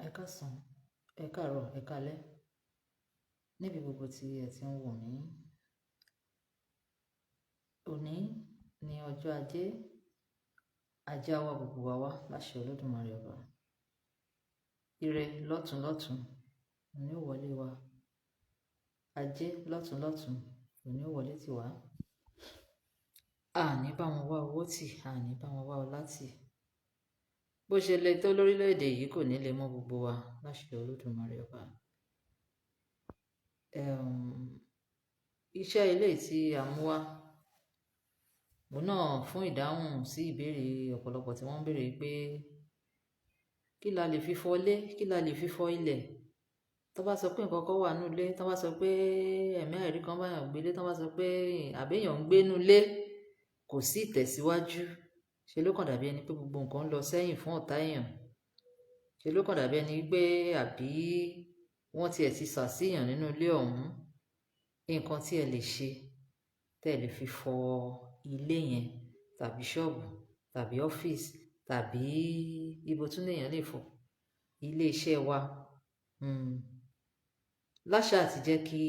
ẹ káàsán, ẹ káàárọ̀, ẹ káalẹ́ níbi gbogbo tí ẹ ti ń wò mí. Òní ni ọjọ́ ajé, ajé á wá gbogbo wa wá láṣẹ Olódùmarè ọba. Ire lọ́tùn lọ́tùn òní ò wọlé wa, ajé lọ́tùn lọ́tùn òní ò wọlé tì wá. Àní bá wọn wá owó tì, àní bá wọn wá ọlá tì. Bó ṣe le tó lórílẹ̀‐èdè yìí kò ní lè mọ́ gbogbo wa láṣẹ Olódùmarè ọba. Iṣẹ́ ilé tí a mú wá òun náà fún ìdáhùn sí ìbéèrè ọ̀pọ̀lọpọ̀ tí wọ́n ń béèrè pé kí la lè fi fọ ilé, kí la lè fi fọ ilẹ̀. Tó bá sọ pé nǹkan kan wà nínú ilé, tó bá sọ pé ẹ̀mí àìrí kan bá yàn gbélé, tó bá sọ pé àbẹ́yàn ń gbé nínú ilé, kò sí ìtẹ̀síwájú. Ṣe ló kàn dàbí ẹni pé gbogbo nǹkan ń lọ sẹ́yìn fún ọ̀tá èèyàn. Ṣe ló kàn dàbí ẹni pé àbí wọ́n tiẹ̀ ti ṣàṣìyàn nínú ilé ọ̀hún. Nǹkan tí ẹ lè ṣe tẹ́ ẹ lè fi fọ ilé yẹn tàbí ṣọ́ọ̀bù tàbí ọ́fíìsì tàbí ibo tún lèèyàn lè fọ ilé iṣẹ́ wa. Láṣà ti jẹ́ kí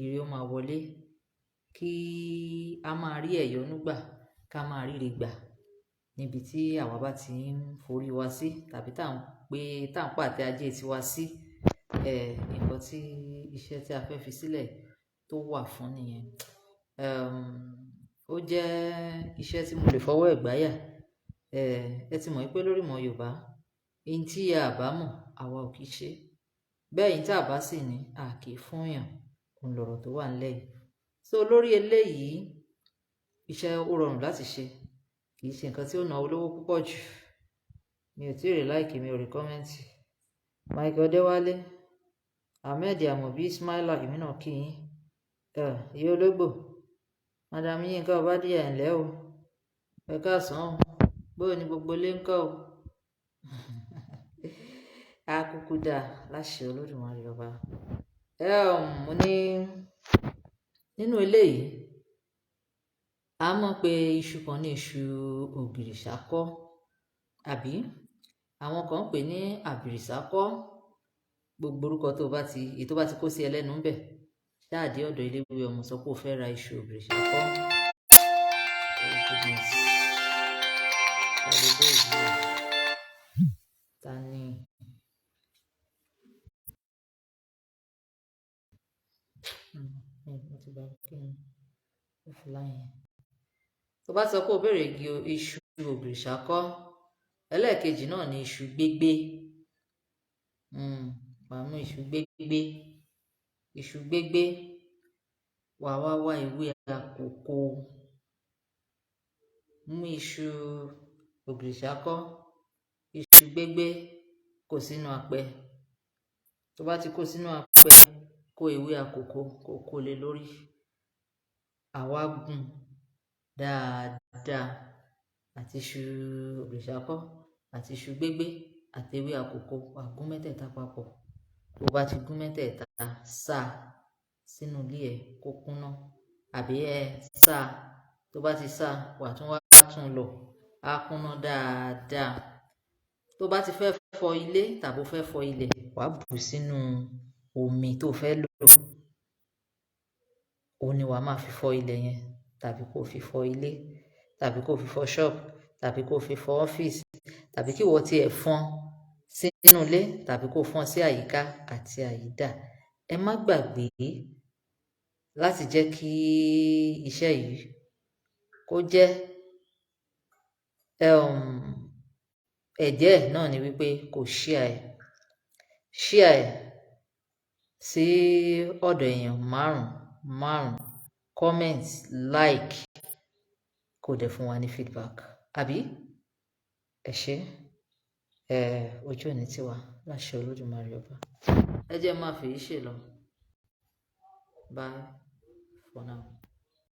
ire ó máa wọlé, kí a máa rí ẹ̀yọ́nú gbà, ká máa ríre gbà níbi tí àwa bá ti ń forí wa sí tàbí tá à ń pàtẹ ajé tiwa sí. Nǹkan tí iṣẹ́ tí a fẹ́ fi sílẹ̀ tó wà fún nìyẹn. Ó jẹ́ iṣẹ́ tí mo lè fọwọ́ ẹ̀ gbáyà. Ẹ ti mọ̀ pé lórí ìmọ̀ Yorùbá, ohun tí a bá mọ̀ àwa ò kì í ṣe. Bẹ́ẹ̀ yín tí a bá sì ní a kì í fún yàn. Òun lọ̀rọ̀ tó wà nílẹ̀ yìí. So lórí eléyìí, iṣẹ́ ó rọrùn láti ṣe. Kì í ṣe nǹkan tí ó ná olówó púpọ̀ jù. Mi ò tí ì rí like, mi ò rí kọ́mẹ́ǹtì. Michael Dewale, Ahmed Amobi Ismaila, èmi náà kí yín. Ìyá ológbò, Madam Yinka Ọbádìyà ẹ̀ǹlẹ́ o. Ẹ káàsán o. Bóò ni gbogbo ilé ń kọ́ o. A kúkú dà láṣẹ Olódùmarè ọba. Mo ní nínú eléyìí, a mọ̀ pé iṣu kan ní iṣu ògìrìṣàkọ́, àbí àwọn kan ń pè ní àbìrìṣàkọ́. Gbogbo orúkọ tó bá ti kó sí ẹlẹ́nu ń bẹ̀. Ṣáàdì ọ̀dọ̀ eléwé ọmọ sọ pé ó fẹ́ ra iṣu ògìrìṣàkọ́. Ta ni? Tó bá sọ pé ó béèrè iṣu ògìrìṣàkọ́, ẹlẹ́ẹ̀kejì náà ni iṣu gbégbé. Wàá mú iṣu gbégbé. Iṣu gbégbé, wàá wá ewé àkókò. Mú iṣu ògìrìṣàkọ́, iṣu gbégbé, kó sínú apẹ. Tó bá ti kó sínú apẹ, kó ewé àkókò kó lé lórí. Àwa gún dáadáa àti iṣu ògìrìṣàkọ́ àti iṣu gbégbé àti ewé àkókò, wàá gún mẹ́tẹ̀ẹ̀ta papọ̀. Tó bá ti gún mẹ́tẹ̀ẹ̀ta, sá sínú ilé ẹ̀ kó kúnná. Àbí sá, tó bá ti sá, wàá tún lọ, á kúnná dáadáa. Tó bá ti fẹ́ fọ ilé tàbí fẹ́ fọ ilẹ̀, wàá bù sínú omi tó fẹ́ lò. Òun ni wàá máa fi fọ ilẹ̀ yẹn, tàbí kó fi fọ ilé, tàbí kó fi fọ ṣọ́ọ̀bù, tàbí kó fi fọ ọ́fíìsì, tàbí kí wọ́n tiẹ̀ fọ́n sínú ilé, tàbí kó fọ́n sí àyíká àti àyídà. Ẹ má gbàgbé láti jẹ́ kí iṣẹ́ yìí kó jẹ́ ẹ̀jẹ̀ náà ni wípé kò share ẹ̀ sí ọ̀dọ̀ èèyàn márùn-ún, comment, like, kó dẹ̀ fún wa ní feedback. Àbí ẹ ṣé, ojú òní tiwa láṣẹ Olódùmarè ọba. Ẹ jẹ́ máa fi ṣe lọ. Bye for now.